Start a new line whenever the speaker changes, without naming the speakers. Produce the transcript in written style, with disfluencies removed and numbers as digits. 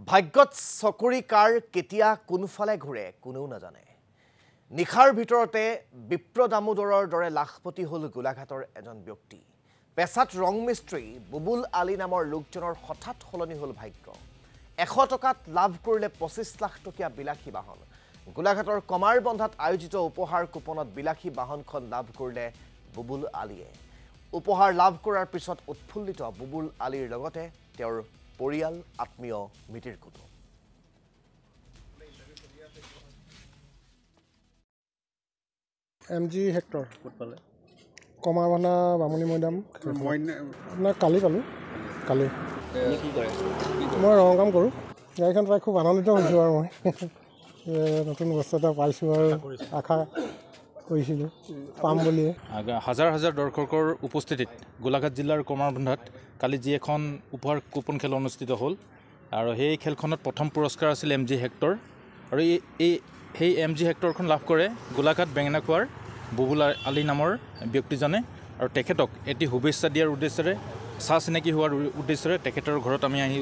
ভাগ্যত চকৰি কাৰ কেতিয়া কোনফালে ঘূৰে কোনেও নাজানে নিখাৰ ভিতৰতে বিপ্ৰ দামোদৰৰ দৰে লাখপতি হল গোলাঘাটৰ এজন ব্যক্তি পেছাত ৰং মিস্ত্ৰী বুবুল আলী নামৰ লোকজনৰ হঠাৎ হলনি হল ভাগ্য 100 টকাত লাভ কৰিলে 25 লাখ টকীয়া বিলাসী বাহন গোলাঘাটৰ কমাৰ বন্ধাত আয়োজিত উপহাৰ কুপনত বিলাসী বাহনখন লাভ কৰিলে বুবুল আলীয়ে উপহাৰ লাভ কৰাৰ পিছত উৎফুল্লিত বুবুল আলীৰ লগতে তেওঁৰ পৰিয়াল আত্মীয় মিতিৰ কুটুম
MG হেক্টৰ কমাৰবন্ধা বামুণী মৈদাম আপোনাৰ কালি পালোঁ কালি মই ৰং কাম কৰোঁ গাড়ীখন পাই খুব আনন্দিত হৈছোঁ আৰু মই নতুন বস্তু এটা পাইছোঁ আৰু আশা কৰিছিলোঁ পাম বুলিয়ে
হাজাৰ হাজাৰ দৰ্শকৰ উপস্থিতিত গোলাঘাট জিলাৰ কমাৰবন্ধাত কালি যি এখন উপহাৰ কুপন খেল অনুষ্ঠিত হ'ল আৰু সেই খেলখনত প্ৰথম পুৰস্কাৰ আছিল MG হেক্টৰ আৰু সেই MG হেক্টৰখন লাভ কৰে গোলাঘাট বেঙেনাখোৱাৰ বুবুল আলী নামৰ ব্যক্তিজনে আৰু তেখেতক এটি শুভেচ্ছা দিয়াৰ উদ্দেশ্যেৰে চিনাকি হোৱাৰ উদ্দেশ্যেৰে তেখেতৰ ঘৰত আমি আহি